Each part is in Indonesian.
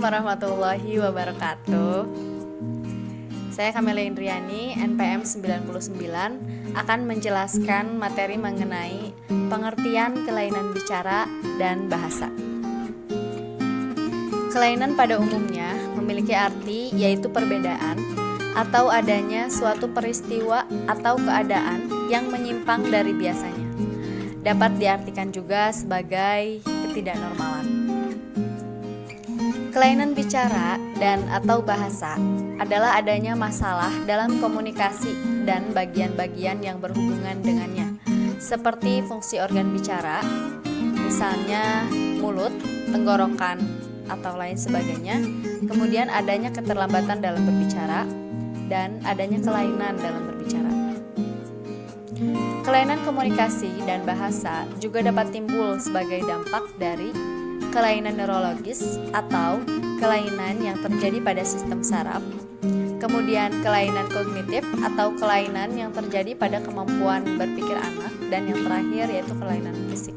warahmatullahi wabarakatuh. Saya Kamila Indriani, NPM 99, akan menjelaskan materi mengenai pengertian kelainan bicara dan bahasa. Kelainan pada umumnya memiliki arti yaitu perbedaan atau adanya suatu peristiwa atau keadaan yang menyimpang dari biasanya. Dapat diartikan juga sebagai ketidaknormalan. Kelainan bicara dan atau bahasa adalah adanya masalah dalam komunikasi dan bagian-bagian yang berhubungan dengannya, seperti fungsi organ bicara, misalnya mulut, tenggorokan, atau lain sebagainya. Kemudian adanya keterlambatan dalam berbicara dan adanya kelainan dalam berbicara. Kelainan komunikasi dan bahasa juga dapat timbul sebagai dampak dari kelainan neurologis atau kelainan yang terjadi pada sistem saraf, kemudian kelainan kognitif atau kelainan yang terjadi pada kemampuan berpikir anak, dan yang terakhir yaitu kelainan fisik.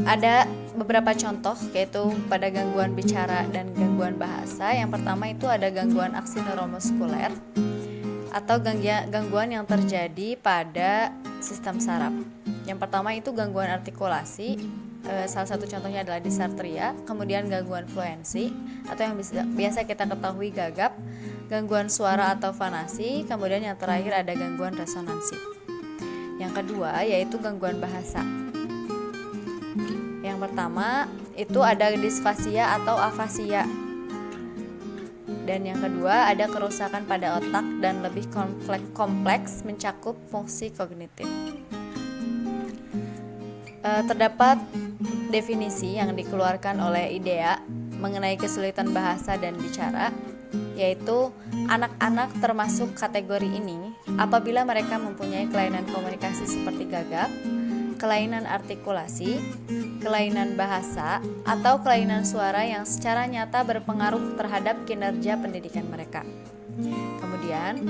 Ada beberapa contoh yaitu pada gangguan bicara dan gangguan bahasa. Yang pertama itu ada gangguan aksi neuromuskuler atau gangguan yang terjadi pada sistem saraf. Yang pertama itu gangguan artikulasi, salah satu contohnya adalah disartria, kemudian gangguan fluensi atau yang biasa kita ketahui gagap, gangguan suara atau fonasi, kemudian yang terakhir ada gangguan resonansi. Yang kedua yaitu gangguan bahasa. Yang pertama itu ada disfasia atau afasia. Dan yang kedua ada kerusakan pada otak dan lebih kompleks mencakup fungsi kognitif. Terdapat definisi yang dikeluarkan oleh IDEA mengenai kesulitan bahasa dan bicara, yaitu anak-anak termasuk kategori ini apabila mereka mempunyai kelainan komunikasi seperti gagap, kelainan artikulasi, kelainan bahasa, atau kelainan suara yang secara nyata berpengaruh terhadap kinerja pendidikan mereka. Kemudian,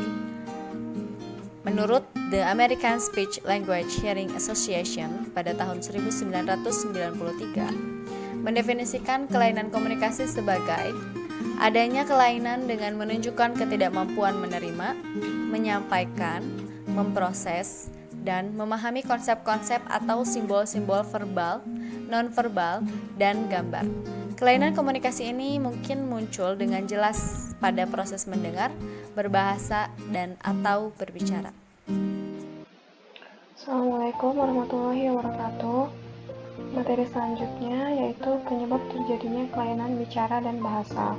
menurut The American Speech Language Hearing Association pada tahun 1993 mendefinisikan kelainan komunikasi sebagai adanya kelainan dengan menunjukkan ketidakmampuan menerima, menyampaikan, memproses, dan memahami konsep-konsep atau simbol-simbol verbal, nonverbal, dan gambar. Kelainan komunikasi ini mungkin muncul dengan jelas pada proses mendengar, berbahasa, dan atau berbicara. Assalamualaikum warahmatullahi wabarakatuh. Materi selanjutnya yaitu penyebab terjadinya kelainan bicara dan bahasa.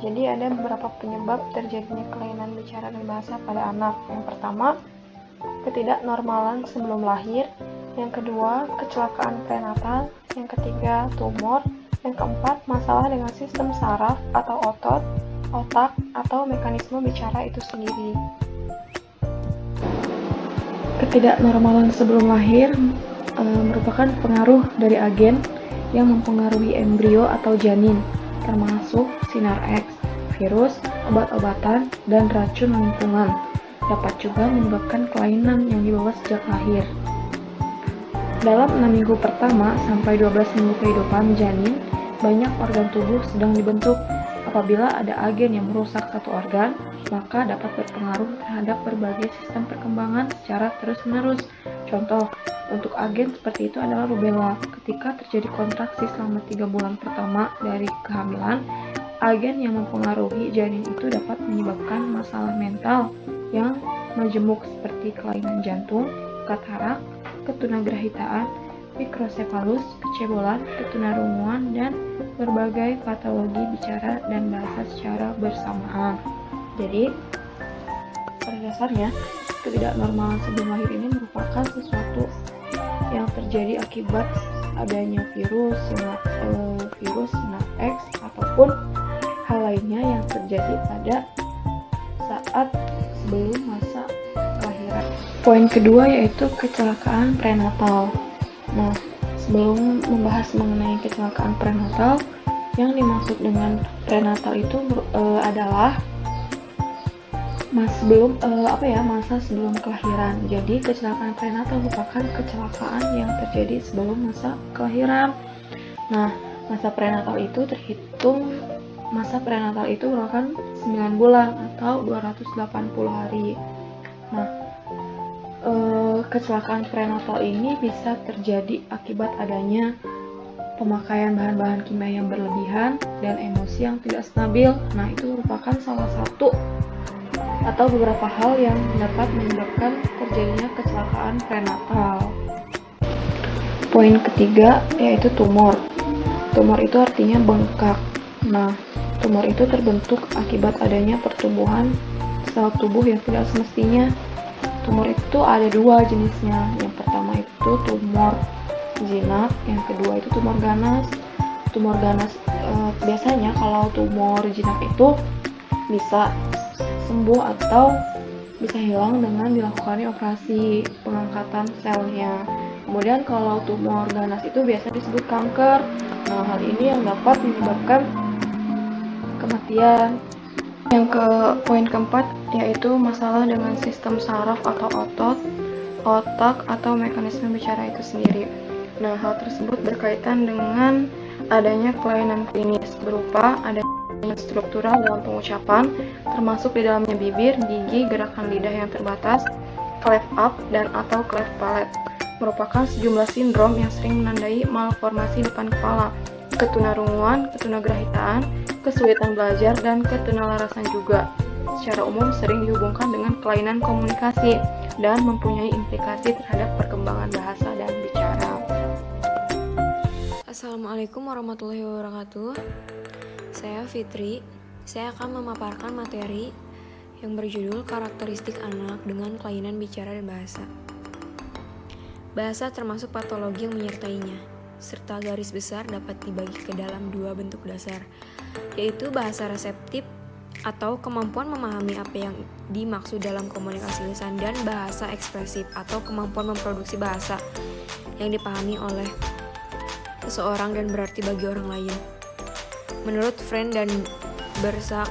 Jadi ada beberapa penyebab terjadinya kelainan bicara dan bahasa pada anak. Yang pertama, ketidaknormalan sebelum lahir. Yang kedua, kecelakaan prenatal. Yang ketiga, tumor. Yang keempat, masalah dengan sistem saraf atau otot, otak, atau mekanisme bicara itu sendiri. Ketidaknormalan sebelum lahir merupakan pengaruh dari agen yang mempengaruhi embrio atau janin, termasuk sinar X, virus, obat-obatan, dan racun lingkungan. Dapat juga menyebabkan kelainan yang dibawa sejak lahir. Dalam 6 minggu pertama sampai 12 minggu kehidupan janin, banyak organ tubuh sedang dibentuk. Apabila ada agen yang merusak satu organ, maka dapat berpengaruh terhadap berbagai sistem perkembangan secara terus-menerus. Contoh, untuk agen seperti itu adalah rubella. Ketika terjadi kontraksi selama 3 bulan pertama dari kehamilan, agen yang mempengaruhi janin itu dapat menyebabkan masalah mental yang majemuk seperti kelainan jantung, katarak, ketunagrahitaan, mikrosefalus, kecebolan, ketunarunguan, dan berbagai patologi bicara dan bahasa secara bersamaan. Jadi, pada dasarnya, ketidaknormalan sebelum lahir ini merupakan sesuatu yang terjadi akibat adanya virus sinar X ataupun hal lainnya yang terjadi pada saat sebelum masa kelahiran. Poin kedua yaitu kecelakaan prenatal. Nah, sebelum membahas mengenai kecelakaan prenatal, yang dimaksud dengan prenatal itu adalah masa sebelum kelahiran. Jadi kecelakaan prenatal merupakan kecelakaan yang terjadi sebelum masa kelahiran. Nah, masa prenatal itu merupakan 9 bulan atau 280 hari. Nah, kecelakaan prenatal ini bisa terjadi akibat adanya pemakaian bahan-bahan kimia yang berlebihan dan emosi yang tidak stabil. Nah, itu merupakan salah satu atau beberapa hal yang dapat menyebabkan terjadinya kecelakaan prenatal. Poin ketiga yaitu tumor. Tumor itu artinya bengkak. Nah, tumor itu terbentuk akibat adanya pertumbuhan sel tubuh yang tidak semestinya. Tumor itu ada 2 jenisnya. Yang pertama itu tumor jinak, yang kedua itu tumor ganas. Tumor ganas biasanya kalau tumor jinak itu bisa sembuh atau bisa hilang dengan dilakukannya operasi pengangkatan selnya. Kemudian kalau tumor ganas itu biasa disebut kanker. Nah, hal ini yang dapat menyebabkan kematian. Poin keempat yaitu masalah dengan sistem saraf atau otot, otak atau mekanisme bicara itu sendiri. Nah, hal tersebut berkaitan dengan adanya kelainan klinis berupa adanya struktural dalam pengucapan, termasuk di dalamnya bibir, gigi, gerakan lidah yang terbatas, cleft up dan atau cleft palate, merupakan sejumlah sindrom yang sering menandai malformasi depan kepala, ketunarunguan, ketunagrahitaan, kesulitan belajar, dan ketunalarasan juga. Secara umum sering dihubungkan dengan kelainan komunikasi dan mempunyai implikasi terhadap perkembangan bahasa dan bicara. Assalamualaikum warahmatullahi wabarakatuh. Saya Fitri. Saya akan memaparkan materi yang berjudul karakteristik anak dengan kelainan bicara dan bahasa. Bahasa termasuk patologi yang menyertainya, serta garis besar dapat dibagi ke dalam 2 bentuk dasar, yaitu bahasa reseptif atau kemampuan memahami apa yang dimaksud dalam komunikasi lisan, dan bahasa ekspresif atau kemampuan memproduksi bahasa yang dipahami oleh seseorang dan berarti bagi orang lain. Menurut Friend dan Bersak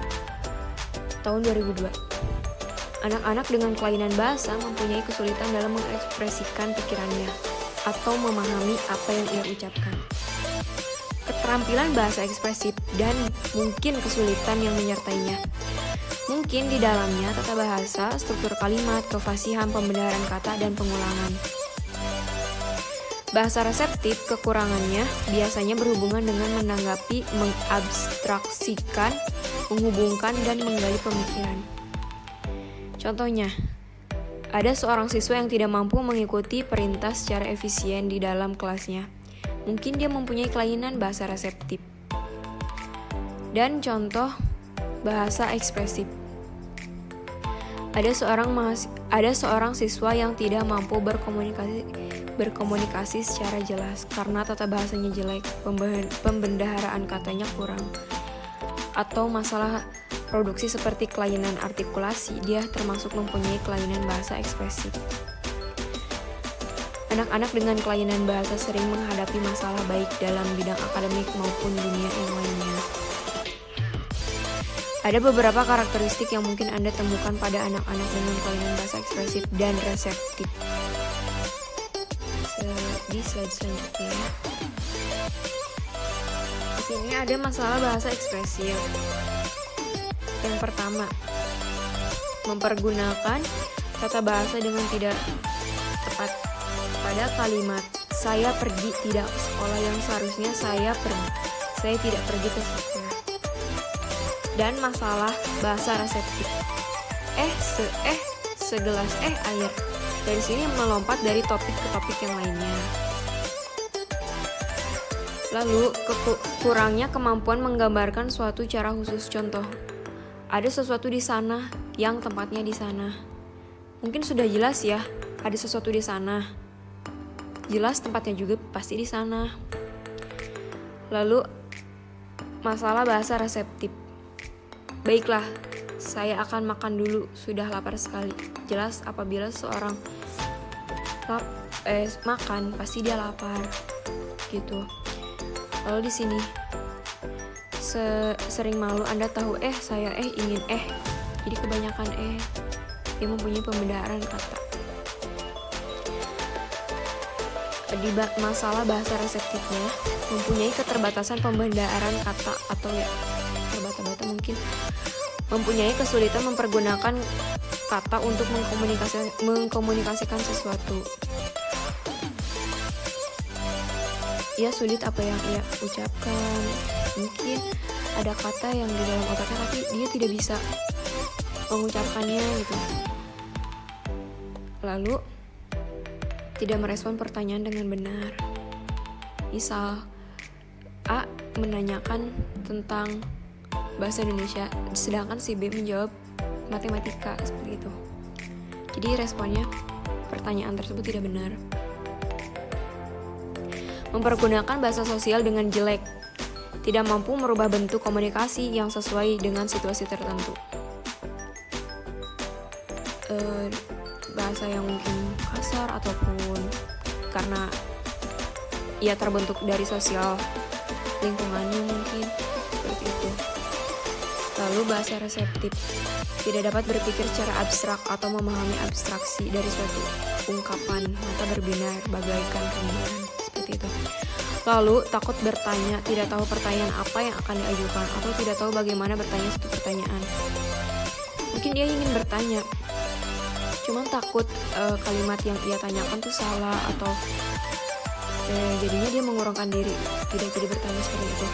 tahun 2002, anak-anak dengan kelainan bahasa mempunyai kesulitan dalam mengekspresikan pikirannya atau memahami apa yang ia ucapkan. Keterampilan bahasa ekspresif dan mungkin kesulitan yang menyertainya. Mungkin di dalamnya tata bahasa, struktur kalimat, kefasihan, pembenaran kata, dan pengulangan. Bahasa reseptif kekurangannya biasanya berhubungan dengan menanggapi, mengabstraksikan, menghubungkan, dan menggali pemikiran. Contohnya, ada seorang siswa yang tidak mampu mengikuti perintah secara efisien di dalam kelasnya. Mungkin dia mempunyai kelainan bahasa reseptif. Dan contoh bahasa ekspresif. Ada seorang siswa yang tidak mampu berkomunikasi secara jelas karena tata bahasanya jelek, pembendaharaan katanya kurang, atau masalah produksi seperti kelainan artikulasi. Dia termasuk mempunyai kelainan bahasa ekspresif. Anak-anak dengan kelainan bahasa sering menghadapi masalah baik dalam bidang akademik maupun dunia yang lainnya. Ada beberapa karakteristik yang mungkin Anda temukan pada anak-anak dengan kelainan bahasa ekspresif dan reseptif. Di slide selanjutnya, di sini ada masalah bahasa ekspresif. Yang pertama, mempergunakan tata bahasa dengan tidak tepat. Pada kalimat saya pergi tidak ke sekolah yang seharusnya saya tidak pergi ke sekolah. Dan masalah bahasa reseptif. Segelas air. Dari sini melompat dari topik ke topik yang lainnya. Lalu, kurangnya kemampuan menggambarkan suatu cara khusus. Contoh, ada sesuatu di sana yang tempatnya di sana. Mungkin sudah jelas ya, ada sesuatu di sana. Jelas tempatnya juga pasti di sana. Lalu, masalah bahasa reseptif. Baiklah, saya akan makan dulu, sudah lapar sekali. Jelas apabila seorang makan, pasti dia lapar, gitu. Lalu di sini sering malu. Anda tahu saya ingin jadi kebanyakan dia mempunyai pembenaran kata. masalah bahasa reseptifnya mempunyai keterbatasan pembendaharaan kata atau terbata-bata mungkin mempunyai kesulitan mempergunakan kata untuk mengkomunikasikan sesuatu. Ia sulit apa yang ia ucapkan. Mungkin ada kata yang di dalam otaknya tapi dia tidak bisa mengucapkannya gitu. Lalu tidak merespon pertanyaan dengan benar. Misal A menanyakan tentang bahasa Indonesia, sedangkan si B menjawab matematika, seperti itu. Jadi responnya pertanyaan tersebut tidak benar. Mempergunakan bahasa sosial dengan jelek, tidak mampu merubah bentuk komunikasi yang sesuai dengan situasi tertentu. Bahasa yang mungkin kasar ataupun karena ia terbentuk dari sosial lingkungannya mungkin seperti itu. Lalu bahasa reseptif, tidak dapat berpikir secara abstrak atau memahami abstraksi dari suatu ungkapan, mata berbinar bagaikan rembulan, seperti itu. Lalu takut bertanya, tidak tahu pertanyaan apa yang akan diajukan atau tidak tahu bagaimana bertanya suatu pertanyaan. Mungkin dia ingin bertanya, cuman takut kalimat yang ia tanyakan tuh salah atau jadinya dia mengurungkan diri, tidak jadi bertanya seperti itu.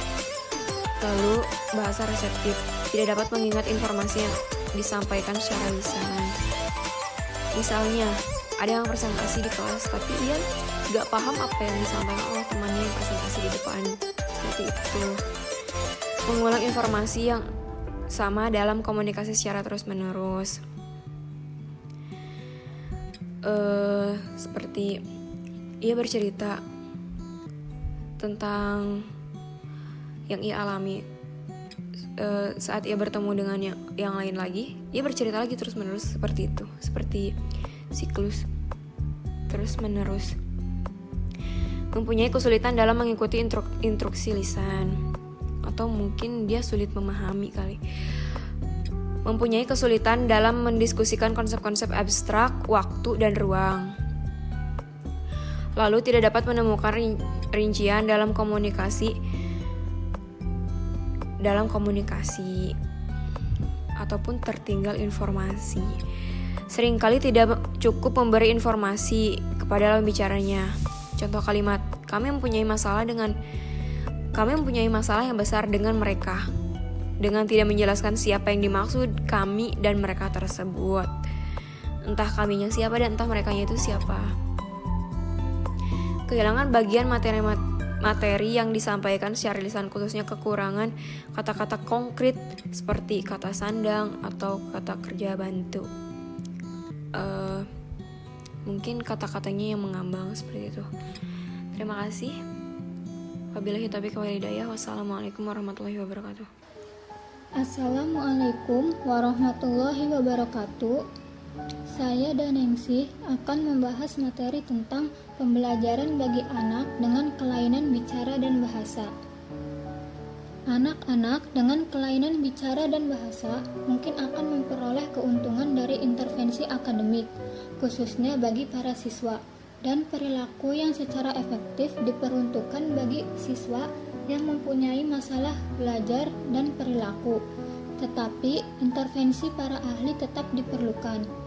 Lalu bahasa reseptif, tidak dapat mengingat informasi yang disampaikan secara lisan. Misalnya ada yang presentasi di kelas tapi dia gak paham apa yang disampaikan oleh temannya yang presentasi di depan, seperti itu. Mengulang informasi yang sama dalam komunikasi secara terus menerus. Seperti ia bercerita tentang yang ia alami saat ia bertemu dengan yang lain lagi, ia bercerita lagi terus menerus seperti itu, seperti siklus terus menerus. Mempunyai kesulitan dalam mengikuti instruksi lisan, atau mungkin dia sulit memahami kali. Mempunyai kesulitan dalam mendiskusikan konsep-konsep abstrak, waktu, dan ruang. Lalu tidak dapat menemukan rincian dalam komunikasi ataupun tertinggal informasi. Seringkali tidak cukup memberi informasi kepada lawan bicaranya. Contoh kalimat, kami mempunyai masalah yang besar dengan mereka, dengan tidak menjelaskan siapa yang dimaksud kami dan mereka tersebut. Entah kaminya siapa dan entah merekanya itu siapa. Kehilangan bagian materi yang disampaikan secara lisan, khususnya kekurangan kata-kata konkret seperti kata sandang atau kata kerja bantu. Mungkin kata-katanya yang mengambang seperti itu. Terima kasih. Wabillahi taufiq wal hidayah. Wassalamualaikum warahmatullahi wabarakatuh. Assalamualaikum warahmatullahi wabarakatuh. Saya dan Ningsih akan membahas materi tentang pembelajaran bagi anak dengan kelainan bicara dan bahasa. Anak-anak dengan kelainan bicara dan bahasa mungkin akan memperoleh keuntungan dari intervensi akademik, khususnya bagi para siswa, dan perilaku yang secara efektif diperuntukkan bagi siswa yang mempunyai masalah belajar dan perilaku. Tetapi intervensi para ahli tetap diperlukan.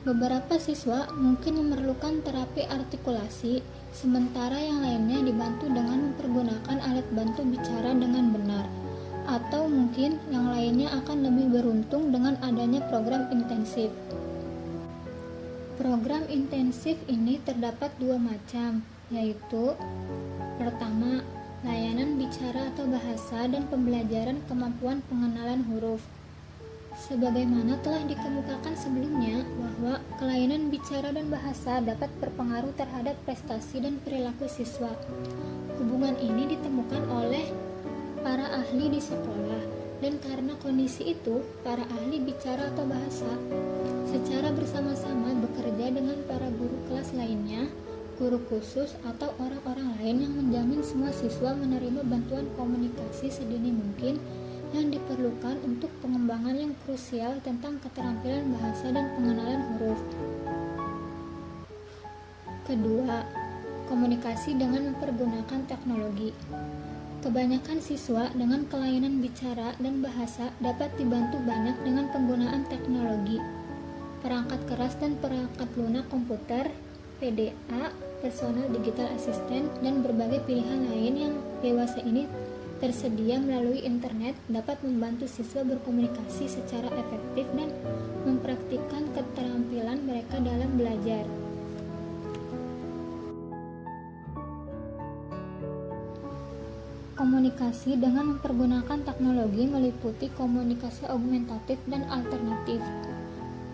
Beberapa siswa mungkin memerlukan terapi artikulasi, sementara yang lainnya dibantu dengan mempergunakan alat bantu bicara dengan benar. Atau mungkin yang lainnya akan lebih beruntung dengan adanya program intensif. Program intensif ini terdapat dua macam, yaitu pertama, layanan bicara atau bahasa dan pembelajaran kemampuan pengenalan huruf. Sebagaimana telah dikemukakan sebelumnya bahwa kelainan bicara dan bahasa dapat berpengaruh terhadap prestasi dan perilaku siswa. Hubungan ini ditemukan oleh para ahli di sekolah, dan karena kondisi itu, para ahli bicara atau bahasa secara bersama-sama bekerja dengan para guru kelas lainnya, guru khusus, atau orang-orang lain yang menjamin semua siswa menerima bantuan komunikasi sedini mungkin yang diperlukan untuk pengembangan yang krusial tentang keterampilan bahasa dan pengenalan huruf. Kedua, komunikasi dengan mempergunakan teknologi. Kebanyakan siswa dengan kelainan bicara dan bahasa dapat dibantu banyak dengan penggunaan teknologi. Perangkat keras dan perangkat lunak komputer, PDA, personal digital assistant, dan berbagai pilihan lain yang dewasa ini tersedia melalui internet dapat membantu siswa berkomunikasi secara efektif dan mempraktikkan keterampilan mereka dalam belajar. Komunikasi dengan mempergunakan teknologi meliputi komunikasi augmentatif dan alternatif.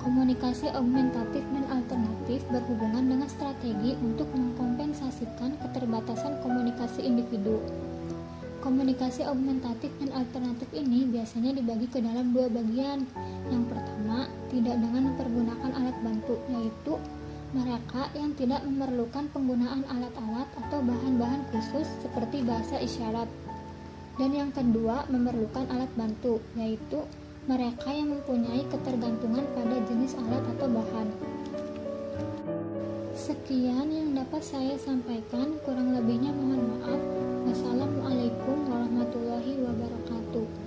Komunikasi augmentatif dan alternatif berhubungan dengan strategi untuk mengkompensasikan keterbatasan komunikasi individu. Komunikasi augmentatif dan alternatif ini biasanya dibagi ke dalam dua bagian. Yang pertama, tidak dengan mempergunakan alat bantu, yaitu mereka yang tidak memerlukan penggunaan alat-alat atau bahan-bahan khusus seperti bahasa isyarat. Dan yang kedua, memerlukan alat bantu, yaitu mereka yang mempunyai ketergantungan pada jenis alat atau bahan. Sekian yang dapat saya sampaikan, kurang lebihnya mohon maaf. Wassalamualaikum warahmatullahi wabarakatuh.